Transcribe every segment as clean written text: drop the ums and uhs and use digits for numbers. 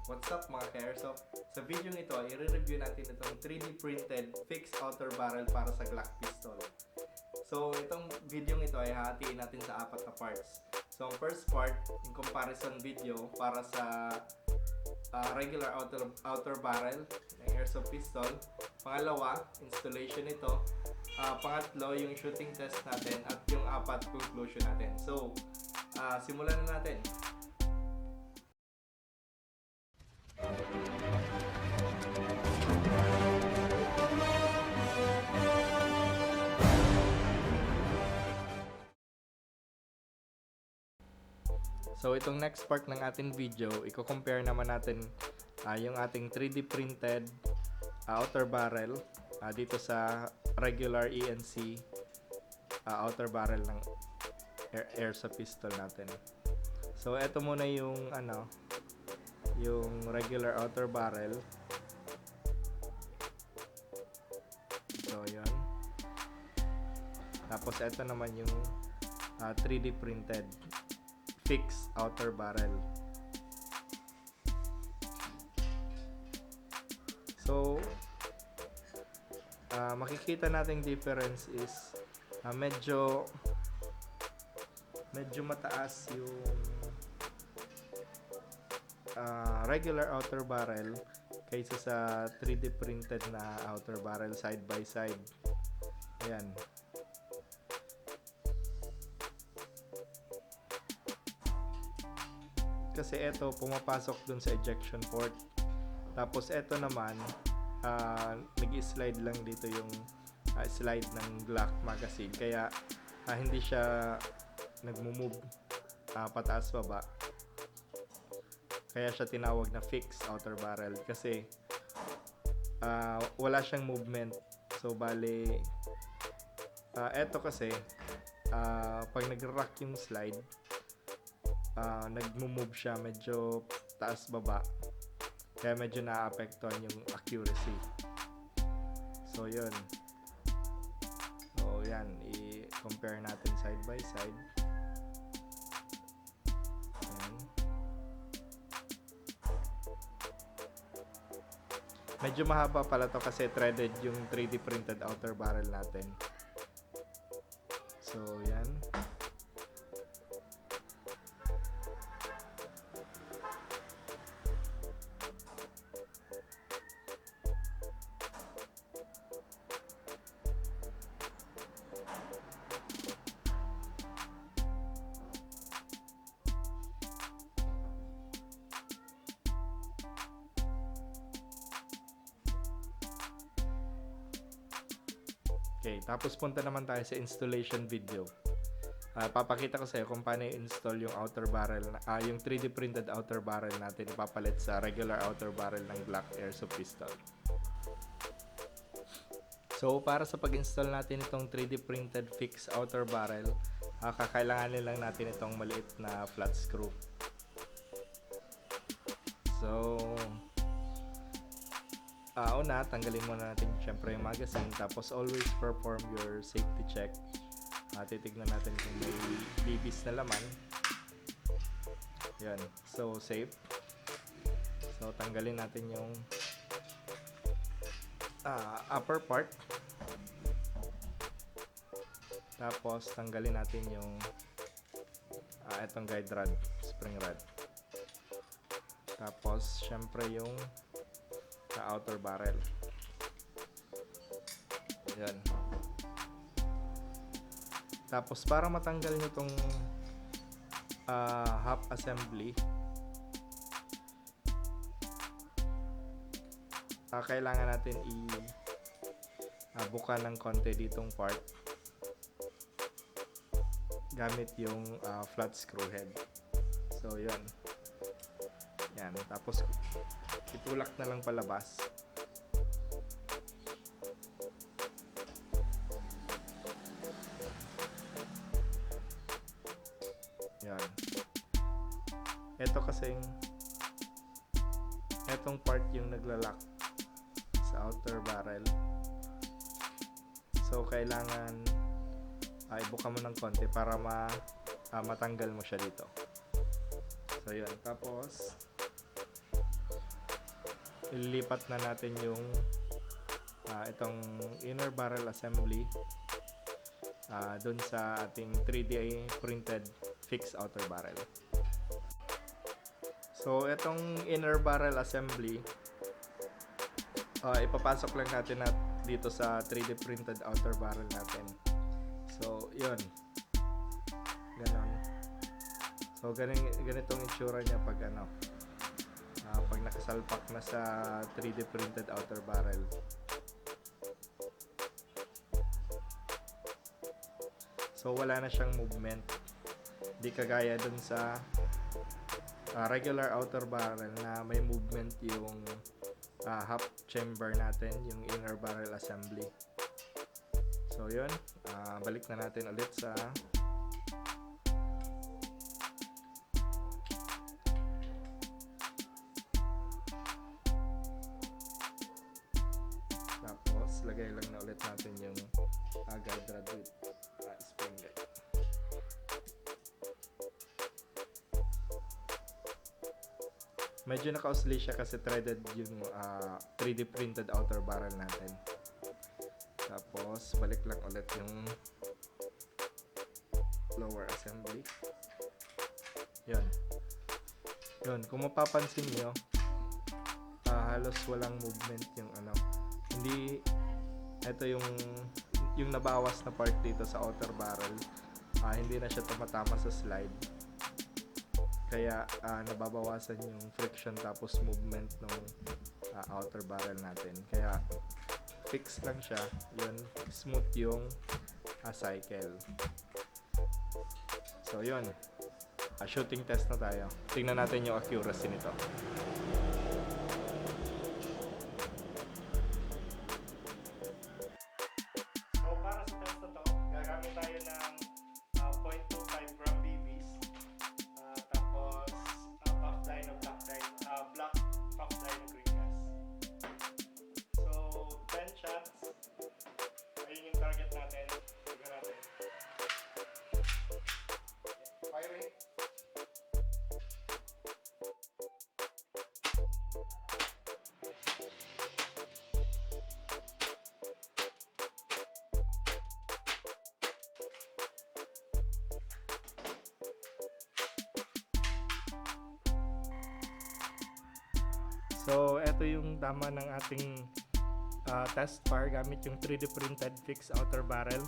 What's up mga ka-airsoft? Sa video ito, i-review natin itong 3D printed fixed outer barrel para sa Glock pistol. So itong video ito ay hahatiin natin sa 4 na parts. So ang first part, in comparison video para sa regular outer barrel ng airsoft pistol. Pangalawa, installation nito. Pangatlo, yung shooting test natin. At yung 4, conclusion natin. So, simulan na natin. So itong next part ng ating video, i-compare naman natin yung ating 3D printed outer barrel dito sa regular ENC outer barrel ng airsoft pistol natin. So ito muna yung yung regular outer barrel. So yun. Tapos ito naman yung 3D printed fixed outer barrel. So makikita nating difference is medyo mataas yung regular outer barrel kaysa sa 3D printed na outer barrel side by side. Ayan. Kasi ito pumapasok dun sa ejection port. Tapos ito naman nag-slide lang dito yung slide ng Glock magazine. Kaya hindi siya nagmo-move pataas baba. Kaya siya tinawag na fixed outer barrel kasi wala siyang movement. So bale eto kasi pag nag-rock yung slide, nagmo-move siya medyo taas baba, kaya medyo na-apektuhan yung accuracy. So yun, so yan, i-compare natin side by side. Yan. Medyo mahaba pala to kasi threaded yung 3D printed outer barrel natin. So yan. Okay, tapos punta naman tayo sa installation video. Papakita ko sa iyo kung paano i-install yung outer barrel, yung 3D printed outer barrel natin ipapalit sa regular outer barrel ng Glock airsoft pistol. So, para sa pag-install natin itong 3D printed fixed outer barrel, kakailanganin lang natin itong maliit na flat screw. So, una, tanggalin muna natin syempre yung magazine. Tapos always perform your safety check. Titignan natin kung may BBs na laman. Yan. So, safe. So, tanggalin natin yung upper part. Tapos, tanggalin natin yung itong guide rod, spring rod. Tapos, syempre yung outer barrel. Yan. Tapos para matanggal nyo itong half assembly, kailangan natin buka ng konti ditong part gamit yung flat screw head. So yun. Yan. Tapos itulak na lang palabas. Yan. Ito kasing etong part yung naglalak sa outer barrel. So kailangan ibuka mo ng konti para matanggal mo siya dito. So yun. Tapos ililipat na natin yung itong inner barrel assembly dun sa ating 3D printed fixed outer barrel. So itong inner barrel assembly, ipapasok lang natin dito sa 3D printed outer barrel natin. So yun, ganon. So ganitong itsura niya pag pag nakasalpak na sa 3D printed outer barrel. So wala na siyang movement, di kagaya dun sa regular outer barrel na may movement yung half chamber natin, yung inner barrel assembly. So yun, balik na natin ulit sa tapos lagay lang na ulit natin yung guide rod with spring. Medyo naka-oscillate siya kasi threaded yung 3D printed outer barrel natin. Tapos balik lang ulit yung lower assembly. Yun, kung mapapansin nyo, halos walang movement yung hindi, ito yung nabawas na part dito sa outer barrel, hindi na siya tumatama sa slide. Kaya nababawasan yung friction tapos movement ng outer barrel natin. Kaya fix lang siya. Yun, smooth yung cycle. So yun, shooting test na tayo. Tingnan natin yung accuracy nito. So para sa test na to, gagamit tayo ng 0.25 gram BBs. Tapos puff line of black puff line of green gas. So 10 shots. Ayun yung target natin. Tignan natin. Firing. So, ito yung tama ng ating test fire gamit yung 3D printed fixed outer barrel.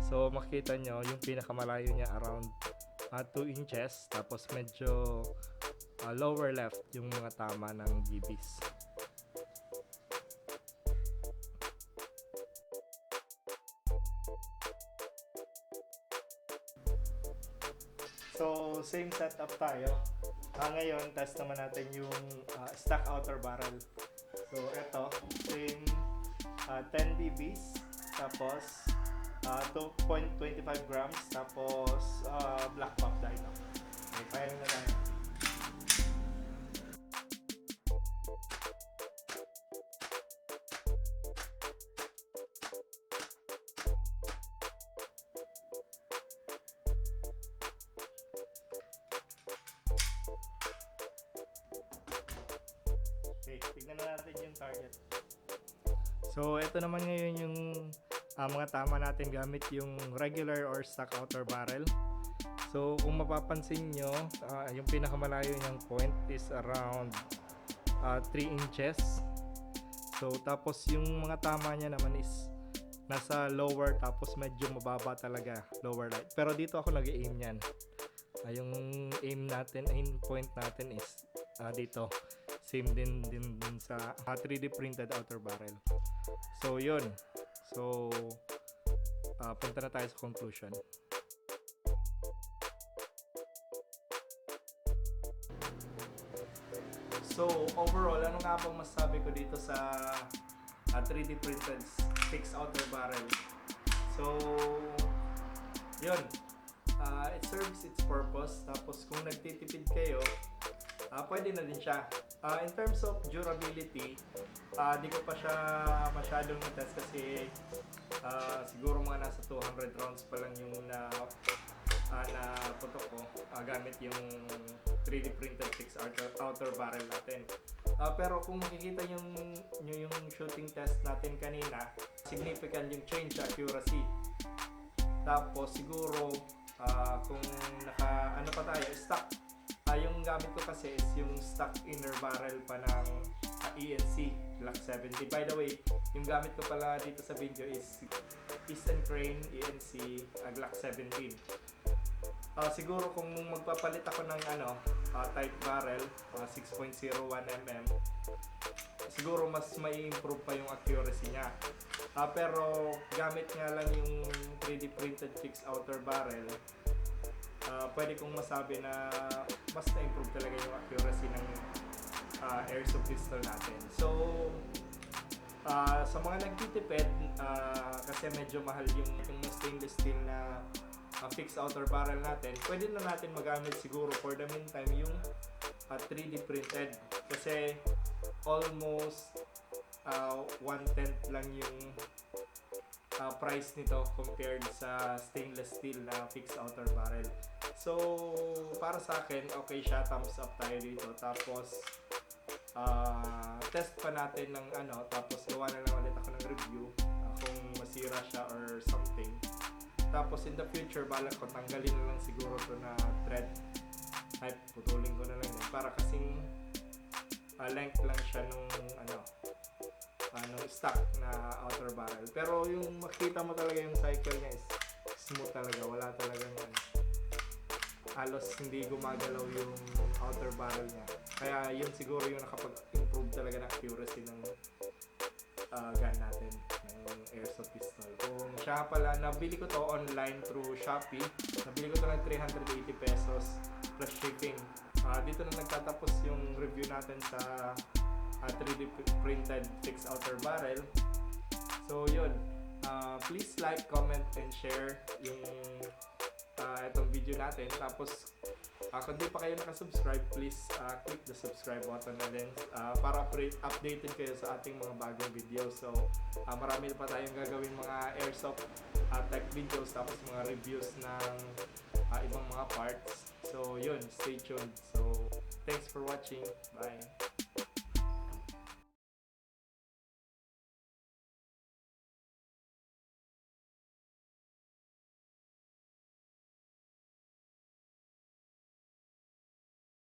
So, makikita nyo yung pinakamalayo niya around 2 inches. Tapos, medyo lower left yung mga tama ng BBs. So, same setup tayo. Ngayon, test naman natin yung stock outer barrel. So, ito, same 10 BBs, tapos 2.25 grams, tapos black puff dyno. Okay, firing na tayo. Okay, tignan na natin yung target. So, ito naman ngayon yung mga tama natin gamit yung regular or stock outer barrel. So, kung mapapansin nyo, yung pinakamalayo niyang point is around 3 inches. So, tapos yung mga tama niya naman is nasa lower, tapos medyo mababa talaga, lower light. Pero dito ako nag-aim yan. Yung aim point natin is dito. Same din sa 3D printed outer barrel. So yun. So punta na tayo sa conclusion. So overall, ano nga bang masasabi ko dito sa 3D printed fixed outer barrel? So yun, it serves its purpose. Tapos kung nagtitipid kayo, pwede na din siya. In terms of durability, di ko pa siya masyadong na-test kasi siguro mga nasa 200 rounds pa lang yung na putok ko gamit yung 3D printed fixed outer barrel natin. Pero kung makikita nyo yung shooting test natin kanina, significant yung change sa accuracy. Tapos siguro kung ano pa tayo, stock. Yung gamit ko kasi is yung stock inner barrel pa ng ENC Glock 70. By the way, yung gamit ko pala dito sa video is Eastern Crane ENC Glock 17. Siguro kung magpapalit ako ng type barrel 6.01mm, siguro mas may improve pa yung accuracy niya. Pero gamit nga lang yung 3D printed fixed outer barrel, pwede kong masabi na mas na-improve talaga yung accuracy ng airsoft pistol natin. So, sa mga nagtitipid, kasi medyo mahal yung stainless steel na fixed outer barrel natin, pwede na natin magamit siguro for the meantime yung 3D printed. Kasi almost 1/10 lang yung price nito compared sa stainless steel na fixed outer barrel. So, para sa akin, okay siya, thumbs up tayo dito. Tapos, test pa natin ng tapos gawa na lang ulit ako ng review kung masira siya or something. Tapos in the future, balak ko tanggalin na lang siguro to na thread. Ay, putulin ko na lang yun. Para kasing length lang siya nung stock na outer barrel. Pero yung makita mo talaga yung cycle niya is smooth talaga. Wala talagang halos hindi gumagalaw yung outer barrel niya. Kaya yun siguro yung nakapag-improve talaga ng accuracy ng gun natin, ng airsoft pistol. Kung siya pala, nabili ko to online through Shopee. Nabili ko to ng 380 pesos plus shipping. Dito na nagtatapos yung review natin sa 3D printed fixed outer barrel. So yun, please like, comment, and share yung itong video natin. Tapos kung di pa kayo nakasubscribe, please click the subscribe button na din para updated kayo sa ating mga bagong videos. So marami pa tayong gagawin mga airsoft tech videos, tapos mga reviews ng ibang mga parts. So yun, stay tuned. So thanks for watching. Bye.